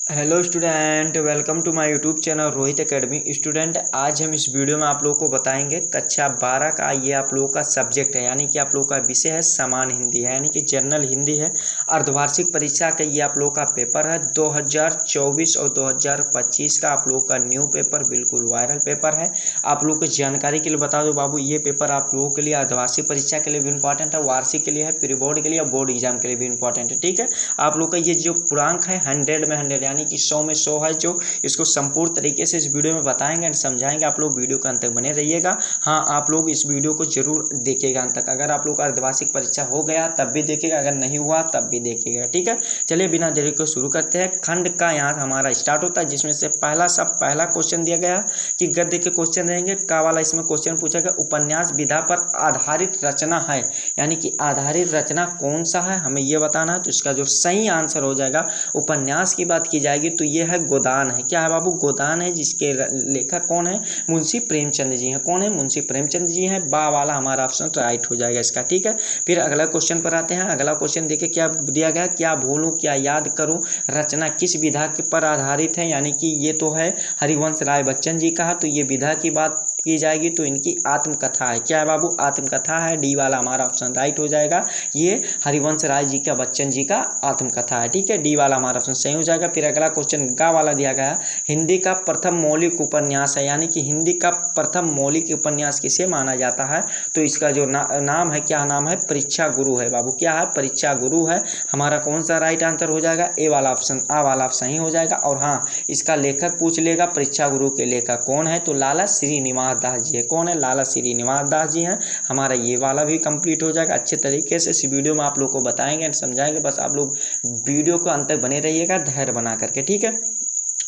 Hello student, welcome to my YouTube channel Rohit academy. Student, आज हम इस वीडियो में आप लोगों को बताएंगे कक्षा 12 का ये आप लोगों का सब्जेक्ट है, यानी कि आप लोगों का विषय है सामान्य हिंदी है, यानी कि जनरल हिंदी है। अर्धवार्षिक परीक्षा का ये आप लोगों का पेपर है 2024 और 2025 का आप लोगों का न्यू पेपर, बिल्कुल वायरल पेपर है। आप लोगों को जानकारी के लिए बता दो बाबू, ये पेपर आप लोगों के लिए अर्धवार्षिक परीक्षा के लिए भी इंपॉर्टेंट है, वार्षिक के लिए है, प्री बोर्ड के लिए, बोर्ड एग्जाम के लिए भी इंपॉर्टेंट है। ठीक है, आप लोग का ये जो पूर्णांक है 100 में 100 यानी कि 100 में 100 है, जो इसको संपूर्ण तरीके से इस वीडियो में बताएंगे एंड समझाएंगे। आप लोग वीडियो के अंत तक बने रहिएगा। हाँ, आप लोग इस वीडियो को जरूर देखिएगा अंत तक। अगर आप लोग का अर्धवार्षिक परीक्षा हो गया तब भी देखिएगा, अगर नहीं हुआ तब भी देखिएगा। ठीक है, चलिए बिना देरी को शुरू करते हैं। खंड का यहाँ हमारा स्टार्ट होता है, जिसमें से पहला क्वेश्चन दिया गया कि गद्य के क्वेश्चन रहेंगे। का वाला इसमें क्वेश्चन पूछा गया उपन्यास विधा पर आधारित रचना है, यानी कि आधारित रचना कौन सा है हमें ये बताना है। तो इसका जो सही आंसर हो जाएगा, उपन्यास की बात की जाएगी तो ये है गोदान है। क्या है बाबू? गोदान है, जिसके लेखक कौन है? मुंशी प्रेमचंद जी हैं। कौन है? मुंशी प्रेमचंद जी हैं। बा वाला हमारा ऑप्शन राइट हो जाएगा इसका। ठीक है, फिर अगला क्वेश्चन पर आते हैं। अगला क्वेश्चन देखिए क्या दिया गया, क्या भूलूं क्या याद करूं रचना किस विधा के पर आधारित है, यानी कि ये तो है हरिवंश राय बच्चन जी का। तो ये विधा की बात की जाएगी तो इनकी आत्मकथा है। क्या है बाबू? आत्मकथा है। डी वाला हमारा ऑप्शन राइट हो जाएगा। ये हरिवंश राय जी का, बच्चन जी का आत्मकथा है। ठीक है, डी वाला हमारा ऑप्शन सही हो जाएगा। फिर अगला क्वेश्चन गा वाला दिया गया, हिंदी का प्रथम मौलिक उपन्यास है, यानी कि हिंदी का प्रथम मौलिक उपन्यास किसे माना जाता है। तो इसका जो नाम है, क्या नाम है? परीक्षा गुरु है बाबू। क्या है? परीक्षा गुरु है। हमारा कौन सा राइट आंसर हो जाएगा? ए वाला ऑप्शन, आ वाला ऑप्शन सही हो जाएगा। और हाँ, इसका लेखक पूछ लेगा, परीक्षा गुरु के लेखक कौन है? तो लाला श्रीनिवास दास जी है। कौन है? लाला श्रीनिवास दास जी हैं। हमारा ये वाला भी कंप्लीट हो जाएगा। अच्छे तरीके से इस वीडियो में आप लोग को बताएंगे और समझाएंगे। बस आप लोग वीडियो को अंत तक बने रहिएगा धैर्य बना करके। ठीक है,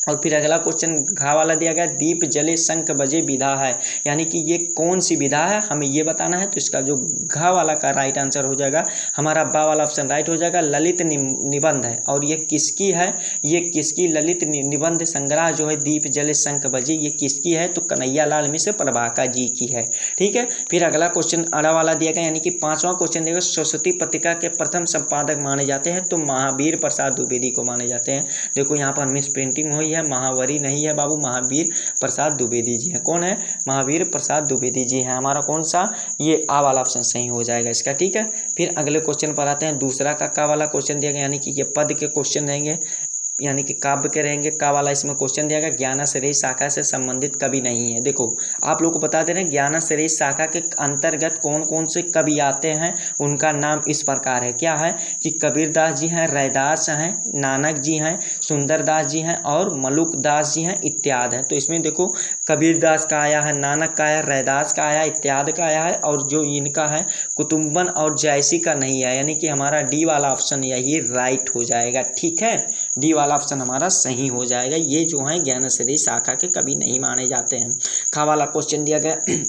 और फिर अगला क्वेश्चन घा वाला दिया गया, दीप जले शंख बजे विधा है, यानी कि ये कौन सी विधा है हमें ये बताना है। तो इसका जो घा वाला का राइट आंसर हो जाएगा, हमारा बा वाला ऑप्शन राइट हो जाएगा। ललित निबंध है। और ये किसकी है? ये किसकी ललित निबंध संग्रह जो है दीप जले शंख बजे, ये किसकी है? तो कन्हैयालाल मिश्र प्रभाकर जी की है। ठीक है, फिर अगला क्वेश्चन अड़ा वाला दिया गया, यानी कि 5वां क्वेश्चन दिया गया, सरस्वती पत्रिका के प्रथम संपादक माने जाते हैं। तो महावीर प्रसाद द्विवेदी को माने जाते हैं। देखो यहाँ पर मिस प्रिंटिंग हुई है, महावरी नहीं है बाबू, महावीर प्रसाद द्विवेदी जी हैं। कौन है? महावीर प्रसाद द्विवेदी जी हैं। हमारा कौन सा? ये आ वाला ऑप्शन सही हो जाएगा इसका। ठीक है, फिर अगले क्वेश्चन पर आते हैं। दूसरा का वाला क्वेश्चन दिया गया, यानी कि ये पद के क्वेश्चन रहेंगे, यानी कि काव्य के रहेंगे। का वाला इसमें क्वेश्चन दिया गया, ज्ञानाश्रयी शाखा से संबंधित कवि नहीं है। देखो आप लोग को बता दे रहे हैं, ज्ञानाश्रयी शाखा के अंतर्गत कौन कौन से कवि आते हैं, उनका नाम इस प्रकार है। क्या है कि कबीरदास जी हैं, रैदास हैं, नानक जी हैं, सुंदरदास जी हैं और मलुक दास जी हैं, इत्यादि हैं। तो इसमें देखो कबीरदास का आया है, नानक का आया, रैदास का आया, इत्यादि का आया है, और जो इनका है कुतुम्बन और जैसी का नहीं है, यानी कि हमारा डी वाला ऑप्शन यही राइट हो जाएगा। ठीक है, डी वाला ऑप्शन हमारा सही हो जाएगा। ये जो है ज्ञानाश्रयी शाखा के कवि नहीं माने जाते हैं। खा वाला क्वेश्चन दिया गया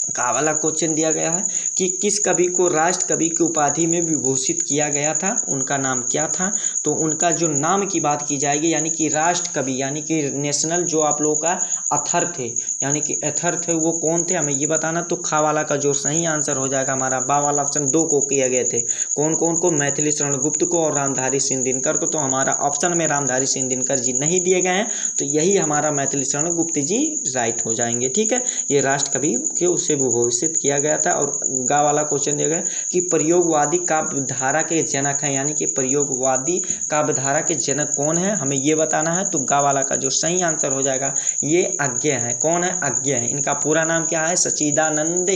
का वाला क्वेश्चन दिया गया है कि किस कवि को राष्ट्र कवि की उपाधि में विभूषित किया गया था, उनका नाम क्या था। तो उनका जो नाम की बात की जाएगी, यानी कि राष्ट्र कवि, यानी कि नेशनल जो आप लोगों का अथर थे, यानी कि अथर थे, वो कौन थे हमें ये बताना। तो खा वाला का जो सही आंसर हो जाएगा, हमारा बा वाला ऑप्शन 2 को किए गए थे। कौन कौन को? मैथिली शरण गुप्त को और रामधारी सिंह दिनकर को। तो हमारा ऑप्शन में रामधारी सिंह दिनकर जी नहीं दिए गए हैं, तो यही हमारा मैथिली शरण गुप्त जी राइट हो जाएंगे। ठीक है, ये राष्ट्र कवि के उसे विभूषित किया गया था। और गा वाला क्वेश्चन दिया गया कि प्रयोगवादी काव्य धारा के जनक हैं, यानी कि प्रयोगवादी काव्य धारा के जनक कौन है हमें ये बताना है। तो गा वाला का जो सही आंसर हो जाएगा, ये अज्ञेय है। कौन है? अज्ञेय है। इनका पूरा नाम क्या है? सच्चिदानंद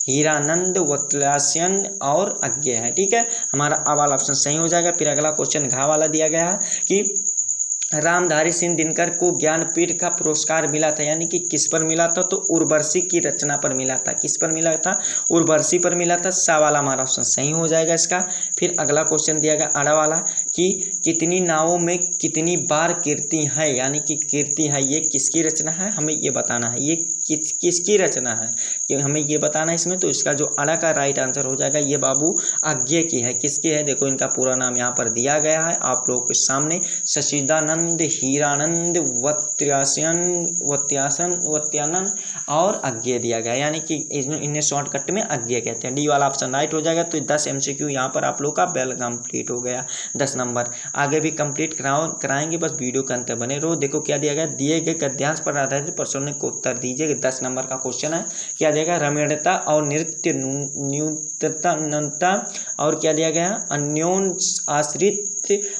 हीरानंद वत्स्यायन और अज्ञेय है। ठीक है, हमारा आ वाला ऑप्शन सही हो जाएगा। फिर अगला क्वेश्चन घा वाला दिया गया है कि रामधारी सिंह दिनकर को ज्ञानपीठ का पुरस्कार मिला था, यानी कि किस पर मिला था। तो उर्वशी की रचना पर मिला था। किस पर मिला था? उर्वशी पर मिला था। सा वाला हमारा ऑप्शन सही हो जाएगा इसका। फिर अगला क्वेश्चन दिया गया अड़ा वाला कि कितनी नावों में कितनी बार कीर्ति है, यानी कि कीर्ति है ये किसकी रचना है हमें ये बताना है। ये किसकी रचना है? कि हमें ये बताना है इसमें। तो इसका जो अड़ा का राइट आंसर हो जाएगा ये बाबू अज्ञे की है। किसकी है, देखो इनका पूरा नाम यहाँ पर दिया गया है आप लोगों के सामने, सच्चिदानंद हीरानंद वत्यानंद और अज्ञे दिया गया, यानी कि इन्हें शॉर्टकट में अज्ञे कहते हैं। डी वाला ऑप्शन राइट हो जाएगा। तो 10 MCQ यहाँ पर आप लोग का वेल कंप्लीट हो गया, 10 नंबर। आगे भी कंप्लीट कराएंगे, बस वीडियो के अंत बने रहो। देखो क्या दिया गया, दिए गए गद्यांश पर आधारित प्रश्नों को उत्तर दीजिए। 10 नंबर का क्वेश्चन है। क्या दिया गया, रमणीयता और नृत्य न्यूनता और क्या दिया गया, अन्योन आश्रित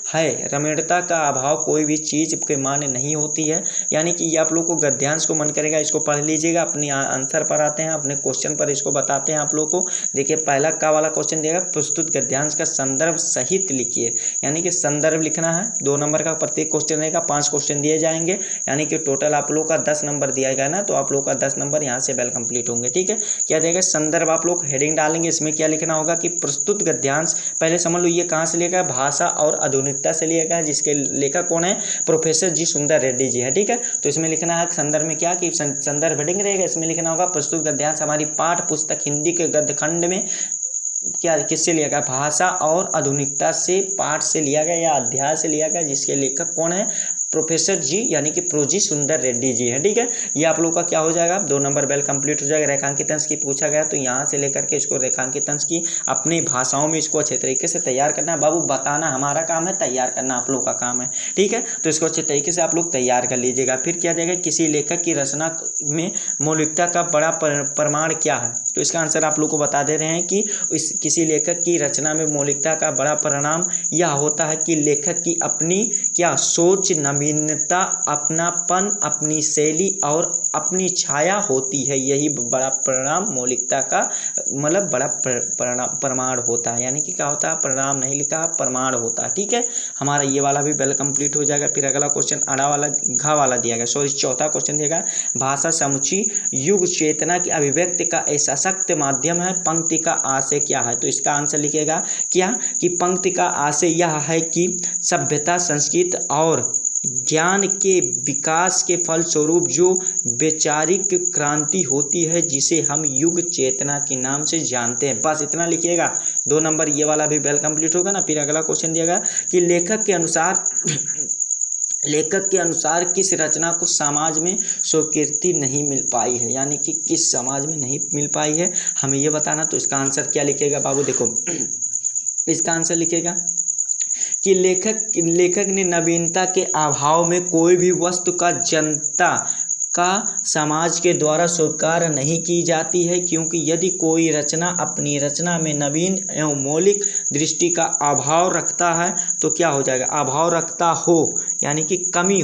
है। रमणीयता का अभाव कोई भी चीज के मान्य नहीं होती है, यानी कि ये आप लोग को गद्यांश को मन करेगा इसको पढ़ लीजिएगा। अपने आंसर पर आते हैं, अपने क्वेश्चन पर इसको बताते हैं आप लोग को। देखिए पहला का वाला क्वेश्चन दिएगा, प्रस्तुत गद्यांश का संदर्भ सहित लिखिए, यानी कि संदर्भ लिखना है। 2 नंबर का प्रत्येक क्वेश्चन रहेगा, 5 क्वेश्चन दिए जाएंगे, यानी कि टोटल आप लोग का 10 नंबर दिया गया ना, तो आप लोग का 10 नंबर यहाँ से वेल कंप्लीट होंगे। ठीक है, क्या देगा संदर्भ, आप लोग हेडिंग डालेंगे, इसमें क्या लिखना होगा कि प्रस्तुत गद्यांश, पहले समझ लो ये कहाँ से लिया गया, भाषा और आधुनिकता से लिया गया, जिसके लेखक कौन है, प्रोफेसर जी सुंदर रेड्डी जी है। ठीक है, तो इसमें लिखना है संदर्भ में क्या कि संदर्भ हेडिंग रहेगा, इसमें लिखना होगा प्रस्तुत गद्यांश हमारी पाठ्य पुस्तक हिंदी के गद्य खंड में क्या किससे लिया गया, भाषा और आधुनिकता से पाठ से लिया गया या अध्याय से लिया गया, जिसके लेखक कौन है, प्रोफेसर जी यानी कि प्रोजी सुंदर रेड्डी जी है। ठीक है, ये आप लोग का क्या हो जाएगा, 2 नंबर वेल कंप्लीट हो जाएगा। रेखांकित अंश की पूछा गया तो यहाँ से लेकर के इसको रेखांकित अंश की अपनी भाषाओं में इसको अच्छे तरीके से तैयार करना है। बाबू बताना हमारा काम है, तैयार करना आप लोग का काम है। ठीक है, तो इसको अच्छे तरीके से आप लोग तैयार कर लीजिएगा। फिर क्या देगा, किसी लेखक की रचना में मौलिकता का बड़ा प्रमाण क्या है, तो इसका आंसर आप लोग को बता दे रहे हैं कि किसी लेखक की रचना में मौलिकता का बड़ा परिणाम यह होता है कि लेखक की अपनी क्या सोच, नवीनता, अपनापन, अपनी शैली और अपनी छाया होती है। यही बड़ा परिणाम मौलिकता का मतलब बड़ा प्रमाण होता है, यानी कि क्या होता है, परिणाम नहीं लिखा, प्रमाण होता है। ठीक है, हमारा ये वाला भी वेल कंप्लीट हो जाएगा। फिर अगला क्वेश्चन अड़ा वाला घा वाला दिया गया, सॉरी चौथा क्वेश्चन दिया गया, भाषा समुची युग चेतना की अभिव्यक्ति का ऐसा सशक्त माध्यम है, पंक्ति का आशय क्या है, तो इसका आंसर लिखेगा क्या कि पंक्ति का आशय यह है कि सभ्यता, संस्कृति और ज्ञान के विकास के फलस्वरूप जो वैचारिक क्रांति होती है जिसे हम युग चेतना के नाम से जानते हैं। बस इतना लिखिएगा, 2 नंबर ये वाला भी वेल कंप्लीट होगा ना। फिर अगला क्वेश्चन दिएगा कि लेखक के अनुसार किस रचना को समाज में स्वीकृति नहीं मिल पाई है, यानी कि किस समाज में नहीं मिल पाई है हमें ये बताना। तो इसका आंसर क्या लिखेगा बाबू, देखो इसका आंसर लिखेगा कि लेखक ने नवीनता के अभाव में कोई भी वस्तु का जनता का समाज के द्वारा स्वीकार नहीं की जाती है, क्योंकि यदि कोई रचना अपनी रचना में नवीन एवं मौलिक दृष्टि का अभाव रखता है तो क्या हो जाएगा, अभाव रखता हो यानी कि कमी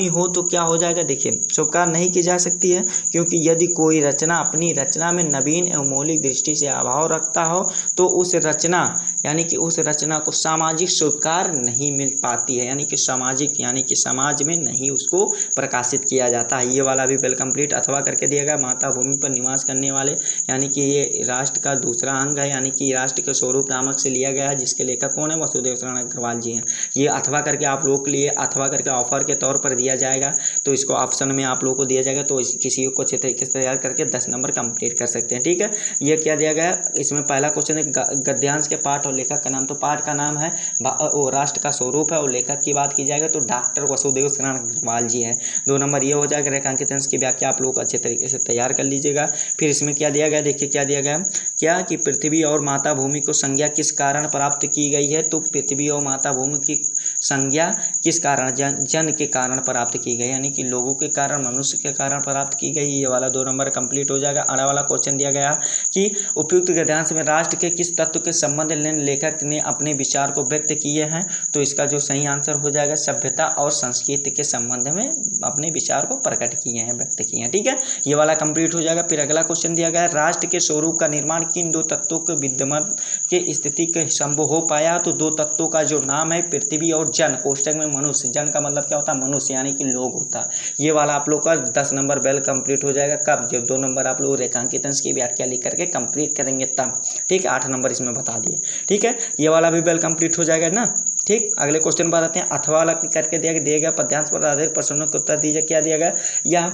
हो तो क्या हो जाएगा, देखिए स्वीकार नहीं की जा सकती है, क्योंकि यदि कोई रचना अपनी रचना में नवीन एवं मौलिक दृष्टि से अभाव रखता हो तो उस रचना यानी कि उस रचना को सामाजिक स्वीकार नहीं मिल पाती है, यानी कि सामाजिक यानी कि समाज में नहीं उसको प्रकाशित किया जाता है। ये वाला भी वेल कंप्लीट अथवा करके दिया गया। माता भूमि पर निवास करने वाले यानी कि ये राष्ट्र का दूसरा अंग है, यानी कि राष्ट्र के स्वरूप नामक से लिया गया है, जिसके लेखक कौन है, वसुदेव शरण अग्रवाल जी हैं। ये अथवा करके आप लोग के लिए अथवा करके ऑफर के तौर पर दिया जाएगा, तो इसको ऑप्शन में आप लोगों को दिया जाएगा, तो किसी को अच्छे तरीके से तैयार करके 10 नंबर कंप्लीट कर सकते हैं। ठीक है, ये क्या दिया गया, इसमें पहला क्वेश्चन है गद्यांश के पाठ और लेखक का नाम, तो पाठ का नाम है वो राष्ट्र का स्वरूप है और लेखक की बात की जाएगा तो डॉक्टर वसुदेव शरण अग्रवाल जी है। 2 नंबर ये हो जाएगा। रेखांकित अंश की व्याख्या आप लोग अच्छे तरीके से तैयार कर लीजिएगा। फिर इसमें क्या दिया गया, देखिए क्या दिया गया, क्या कि पृथ्वी और माता भूमि को संज्ञा किस कारण प्राप्त की गई है, तो पृथ्वी और माता भूमि की संज्ञा किस कारण, जन के कारण प्राप्त की गई, यानी कि लोगों के कारण, मनुष्य के कारण प्राप्त की गई। ये वाला 2 नंबर कंप्लीट हो जाएगा। अड़ा वाला क्वेश्चन दिया गया कि उपयुक्त गद्यांश में राष्ट्र के किस तत्व के संबंध में लेखक ने अपने विचार को व्यक्त किए हैं, तो इसका जो सही आंसर हो जाएगा सभ्यता और संस्कृति के संबंध में अपने विचार को प्रकट किए हैं, व्यक्त किए हैं। ठीक है, ये वाला कंप्लीट हो जाएगा। फिर अगला क्वेश्चन दिया गया, राष्ट्र के स्वरूप का निर्माण किन 2 तत्वों के विद्यमान के स्थिति के संभव हो पाया, तो 2 तत्वों का जो नाम है पृथ्वी और जन, कोष्टक में मनुष्य, जन का मतलब क्या होता है, मनुष्य यानी कि लोग होता है। ये वाला आप लोग का 10 नंबर वेल कंप्लीट हो जाएगा। कब, जब 2 नंबर आप लोग रेखांकित अंश की व्याख्या लिख करके कंप्लीट करेंगे तब। ठीक है, 8 नंबर इसमें बता दिए। ठीक है, ये वाला भी वेल कंप्लीट हो जाएगा ना। ठीक, अगले क्वेश्चन पर आते हैं। अथवा वाला करके दिया गया पद्यांश पर आधारित प्रश्नों के उत्तर दीजिए। क्या दिया गया, या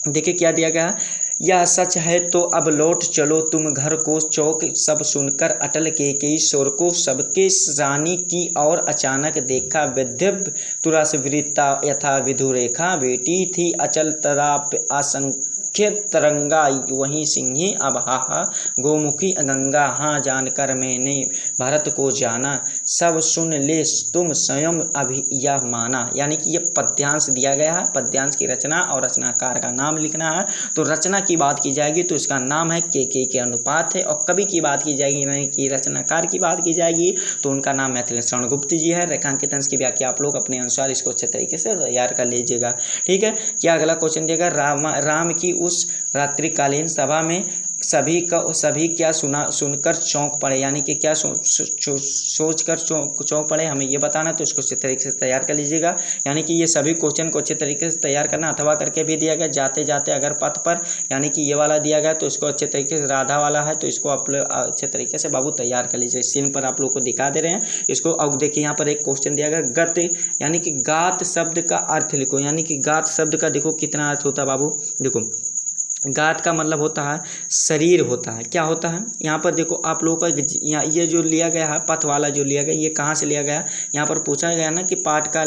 देखिए क्या दिया गया, यह सच है तो अब लौट चलो तुम घर को। चौक सब सुनकर अटल कैकेयी स्वर को। सबके रानी की और अचानक देखा। विद्युत तुरस वृत्ता यथा विधुरेखा। बेटी थी अचल तराप आशंक्य तरंगा। वहीं सिंही अब हाहा गोमुखी गंगा। हाँ जानकर मैंने भरत को जाना। सब सुन ले तुम स्वयं अभी यह माना। यानी कि ये पद्यांश दिया गया है। पद्यांश की रचना और रचनाकार का नाम लिखना है। तो रचना की बात की जाएगी तो इसका नाम है के अनुपात है। और कवि की बात की जाएगी यानी कि रचनाकार की बात की जाएगी तो उनका नाम मैथिली शरण गुप्त जी है। रेखांकित अंश की व्याख्या आप लोग अपने अनुसार इसको अच्छे तरीके से तैयार कर लीजिएगा। ठीक है। क्या अगला क्वेश्चन दिएगा, राम की उस रात्रिकालीन सभा में सभी क्या सुनकर चौंक पड़े। यानी कि क्या सोचकर चौंक पड़े, हमें ये बताना। तो इसको अच्छे तरीके से तैयार कर लीजिएगा। यानी कि ये सभी क्वेश्चन को अच्छे तरीके से तैयार करना। अथवा करके भी दिया गया। जाते जाते अगर पथ पर, यानी कि ये वाला दिया गया तो इसको अच्छे तरीके से, राधा वाला है तो इसको आप अच्छे तरीके से बाबू तैयार कर लीजिए। स्क्रीन पर आप लोग को दिखा दे रहे हैं इसको। अब देखिए यहाँ पर एक क्वेश्चन दिया गया, गत यानी कि गात शब्द का अर्थ लिखो। यानी कि गात शब्द का देखो कितना अर्थ होता है बाबू। देखो गात का मतलब होता है शरीर होता है। क्या होता है यहाँ पर देखो आप लोगों का, यहाँ ये जो लिया गया है पथ वाला जो लिया गया, ये कहाँ से लिया गया। यहाँ पर पूछा गया ना कि पाठ का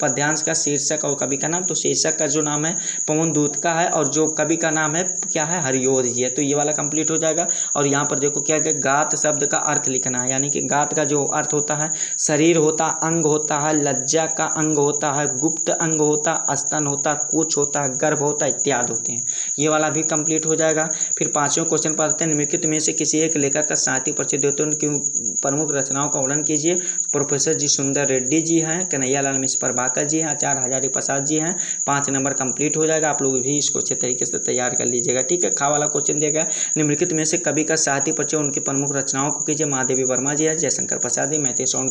पद्यांश का शीर्षक और कवि का नाम। तो शीर्षक का जो नाम है पवन दूत का है और जो कवि का नाम है क्या है, हरिओद जी है। तो ये वाला कंप्लीट हो जाएगा। और यहाँ पर देखो क्या क्या, गात शब्द का अर्थ लिखना है। यानी कि गात का जो अर्थ होता है शरीर होता, अंग होता है, लज्जा का अंग होता है, गुप्त अंग होता, स्तन होता, कुछ होता है, गर्भ होता, इत्यादि होते हैं। ये वाला कंप्लीट हो जाएगा। फिर पांचवें क्वेश्चन पर आते हैं, निम्नलिखित में से किसी एक लेखक का साहित्य परिचय देते हैं, उनकी प्रमुख रचनाओं का वर्णन कीजिए। प्रोफेसर जी सुंदर रेड्डी जी हैं, कन्हैयालाल मिश्र प्रभाकर जी हैं, आचार्य हजारी प्रसाद जी हैं। 5 नंबर कंप्लीट हो जाएगा। आप लोग भी इसको अच्छे तरीके से तैयार कर लीजिएगा। ठीक है। खा वाला क्वेश्चन दिया गया, निम्नलिखित में से कवि का साहित्य परिचय, उनकी प्रमुख रचनाओं को कीजिए। महादेवी वर्मा जी है, जयशंकर प्रसाद जी, मैथिली शरण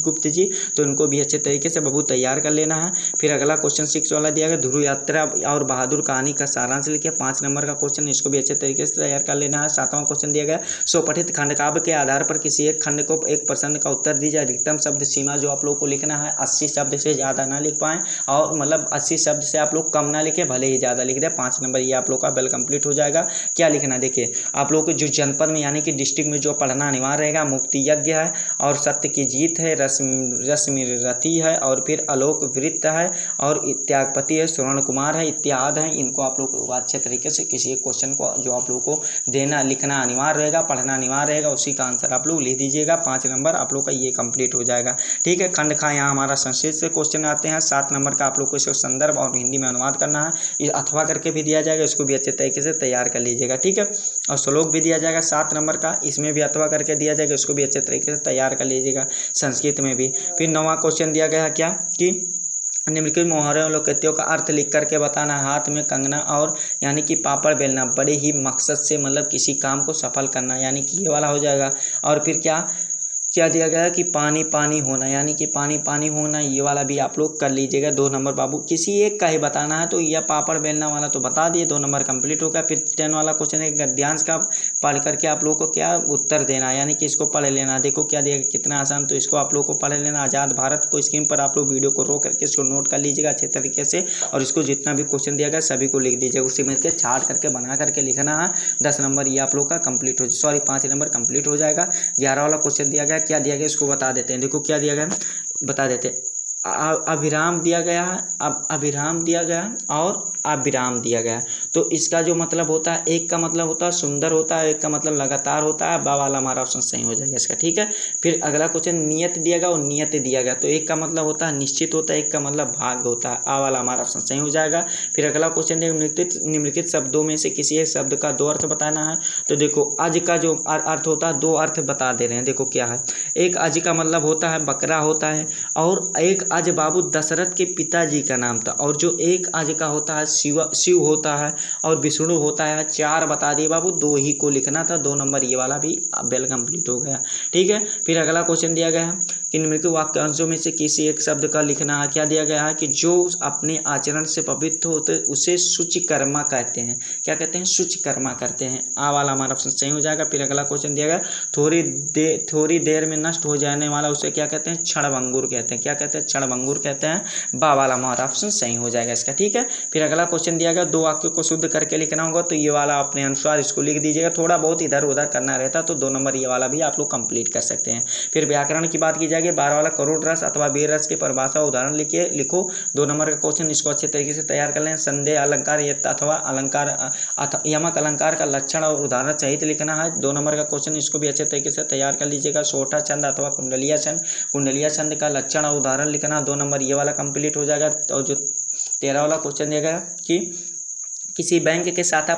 गुप्त जी। तो इनको भी अच्छे तरीके से बबू तैयार कर लेना है। फिर अगला क्वेश्चन 6 वाला दिया गया, ध्रुव यात्रा और बहादुर कहानी का सारांश लिखिए। 5 नंबर का क्वेश्चन, इसको भी अच्छे तरीके से तैयार कर लेना है। 7वां क्वेश्चन दिया गया, स्वपठित खंडकाव्य के आधार पर किसी एक खंड को एक प्रश्न का उत्तर दीजिए। अधिकतम शब्द सीमा जो आप लोग को लिखना है 80 शब्द से ज़्यादा ना लिख पाएँ, और मतलब 80 शब्द से आप लोग कम ना लिखें, भले ही ज़्यादा लिख दें। 5 नंबर ये आप लोग का बेल कंप्लीट हो जाएगा। क्या लिखना देखिए, आप लोग को जो जनपद में यानी कि डिस्ट्रिक्ट में जो पढ़ना अनिवार्य रहेगा, मुक्ति यज्ञ है और सत्य की जीत है, रश्मिरथी है और फिर आलोक वृत्त है और त्यागपति है, स्वर्ण कुमार है, इत्यादि हैं। इनको आप लोग को अच्छे तरीके से किसी एक क्वेश्चन को जो आप लोग को देना लिखना अनिवार्य रहेगा, पढ़ना अनिवार्य रहेगा, उसी का आंसर आप लोग लिख दीजिएगा। 5 नंबर आप लोग का ये कंप्लीट हो जाएगा। ठीक है। खंड खा यहाँ हमारा संस्कृत से क्वेश्चन आते हैं। 7 नंबर का आप लोग को इसको संदर्भ और हिंदी में अनुवाद करना है। ये अथवा करके भी दिया जाएगा, इसको भी अच्छे तरीके से तैयार कर लीजिएगा। ठीक है। और श्लोक भी दिया जाएगा 7 नंबर का, इसमें भी अथवा करके दिया जाएगा, इसको भी अच्छे तरीके से तैयार कर लीजिएगा संस्कृत में भी। फिर 9वां क्वेश्चन दिया गया क्या कि निम्नलिखित मुहावरे और लोकोक्तियों का अर्थ लिख करके बताना। हाथ में कंगना और यानी कि पापड़ बेलना, बड़े ही मकसद से मतलब किसी काम को सफल करना, यानी कि ये वाला हो जाएगा। और फिर क्या दिया गया कि पानी पानी होना, यानी कि पानी पानी होना, ये वाला भी आप लोग कर लीजिएगा। 2 नंबर बाबू किसी एक का ही बताना है, तो यह पापड़ बेलना वाला तो बता दिए, 2 नंबर कंप्लीट हो गया। फिर 10 वाला क्वेश्चन है, गद्यांश का पढ़ करके आप लोग को क्या उत्तर देना है, यानी कि इसको पढ़ लेना। देखो क्या दिया कितना आसान, तो इसको आप लोग को पढ़ लेना। आज़ाद भारत को स्क्रीन पर आप लोग वीडियो को रोक करके इसको नोट कर लीजिएगा अच्छे तरीके से, और इसको जितना भी क्वेश्चन दिया गया सभी को लिख दीजिएगा। उसी में छाट करके बना करके लिखना है। 10 नंबर ये आप लोग का कंप्लीट हो, 5 नंबर कंप्लीट हो जाएगा। 11 वाला क्वेश्चन दिया गया, क्या दिया गया इसको बता देते हैं। देखो क्या दिया गया बता देते हैं। अभिराम दिया गया है, अभिराम दिया गया और अविराम दिया गया। तो इसका जो मतलब होता है, एक का मतलब होता है सुंदर होता है, एक का मतलब लगातार होता है। बा वाला हमारा ऑप्शन सही हो जाएगा इसका। ठीक है। फिर अगला क्वेश्चन नियत दिया गया और नियत दिया गया, तो एक का मतलब होता है निश्चित होता है, एक का मतलब भाग्य होता है। आ वाला हमारा ऑप्शन सही हो जाएगा। फिर अगला क्वेश्चन निम्नलिखित शब्दों में से किसी एक शब्द का 2 अर्थ बताना है। तो देखो अज का जो अर्थ होता है 2 अर्थ बता दे रहे हैं। देखो क्या है, एक अज का मतलब होता है बकरा होता है, और एक अज बाबू दशरथ के पिताजी का नाम था, और जो एक अज का होता है शिव होता है और विष्णु होता है। 4 बता दिए बाबू, 2 ही को लिखना था। 2 नंबर ये वाला भी बेल कंप्लीट हो गया। ठीक है। फिर अगला क्वेश्चन दिया गया है कि निम्नलिखित वाक्यांशों में से किसी एक शब्द का लिखना है। क्या दिया गया है कि जो अपने आचरण से पवित्र होते उसे शुचिकर्मा कहते हैं। क्या कहते हैं? शुचिकर्मा करते हैं। आ वाला हमारा ऑप्शन सही हो जाएगा। फिर अगला क्वेश्चन दिया गया, थोड़ी देर में नष्ट हो जाने वाला उसे क्या कहते हैं? क्षणभंगुर कहते हैं। क्या कहते हैं? क्षणभंगुर कहते हैं। बा वाला हमारा ऑप्शन सही हो जाएगा इसका। ठीक है, फिर अगला क्वेश्चन दिया गया, दो वाक्यों को शुद्ध करके लिखना होगा, तो ये वाला अपने अनुसार इसको लिख दीजिएगा। थोड़ा बहुत इधर उधर करना रहता तो 2 नंबर ये वाला भी आप लोग कंप्लीट कर सकते हैं। फिर व्याकरण की बात की जाएगी, 12 वाला करोड़ रस अथवा वीर रस की परिभाषा उदाहरण लिखो। 2 नंबर का क्वेश्चन, इसको अच्छे तरीके से तैयार कर लें। संदेह अलंकार अथवा अलंकार यमक अलंकार का लक्षण और उदाहरण सहित लिखना है। 2 नंबर का क्वेश्चन, इसको भी अच्छे तरीके से तैयार कर लीजिएगा। सोठा छंद अथवा कुंडलिया छंद का लक्षण और उदाहरण लिखना। 2 नंबर ये वाला कंप्लीट हो जाएगा। और जो 13 वाला क्वेश्चन दिया गया कि किसी बैंक के शाखा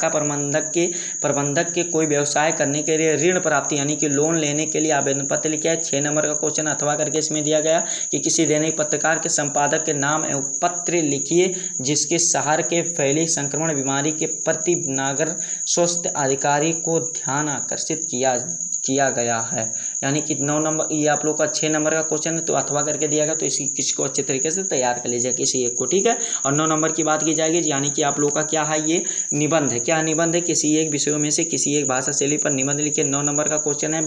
प्रबंधक के कोई व्यवसाय करने के लिए ऋण प्राप्ति यानी कि लोन लेने के लिए आवेदन पत्र लिखा है। 6 नंबर का क्वेश्चन, अथवा करके इसमें दिया गया कि किसी दैनिक पत्रकार के संपादक के नाम एवं पत्र लिखिए जिसके शहर के फैली संक्रमण बीमारी के प्रति नागर स्वास्थ्य अधिकारी को ध्यान आकर्षित किया गया है। यानी कि 9 नंबर ये आप लोग का 6 नंबर का क्वेश्चन है, तो अथवा करके दिया गया, तो किसको अच्छे तरीके से तैयार कर लीजिए किसी एक को। ठीक है, और 9 नंबर की बात की जाएगी, यानी कि आप लोग का क्या है, ये निबंध है। क्या निबंध है? किसी एक विषयों में से किसी एक भाषा शैली पर निबंध लिखिए। 9 नंबर का क्वेश्चन है,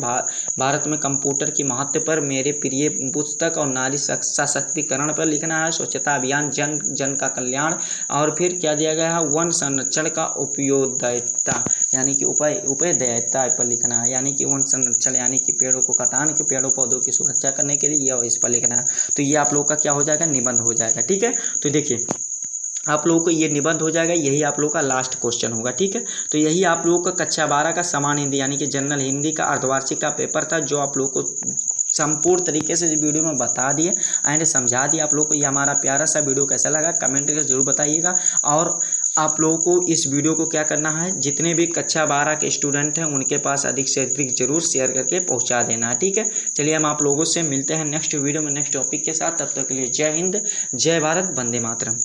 भारत में कंप्यूटर की महत्व पर मेरे प्रिय पुस्तक और नारी सशक्तिकरण पर लिखना है। स्वच्छता अभियान, जन का कल्याण, और फिर क्या दिया गया है, वन संरक्षण का उपयोगिता यानी कि उपादेयता पर लिखना है। यानी कि वन संरक्षण यानी कि पेड़ों को कटाने के, पेड़ों पौधों की सुरक्षा करने के लिए यह इस पर लिखना है। तो ये आप लोग का क्या हो जाएगा, निबंध हो जाएगा। ठीक है, तो देखिए आप लोगों को ये निबंध हो जाएगा, यही आप लोगों का लास्ट क्वेश्चन होगा। ठीक है, तो यही आप लोगों का कक्षा 12 का सामान्य हिंदी यानी कि जनरल हिंदी का अर्धवार्षिक का पेपर था, जो आप लोगों को संपूर्ण तरीके से इस वीडियो में बता दिए एंड समझा दिया। आप लोग को ये हमारा प्यारा सा वीडियो कैसा लगा कमेंट करके जरूर बताइएगा। और आप लोगों को इस वीडियो को क्या करना है, जितने भी कक्षा 12 के स्टूडेंट हैं उनके पास अधिक से अधिक जरूर शेयर करके पहुंचा देना है। ठीक है, चलिए हम आप लोगों से मिलते हैं नेक्स्ट वीडियो में नेक्स्ट टॉपिक के साथ। तब तक के लिए जय हिंद, जय भारत, वंदे मातरम।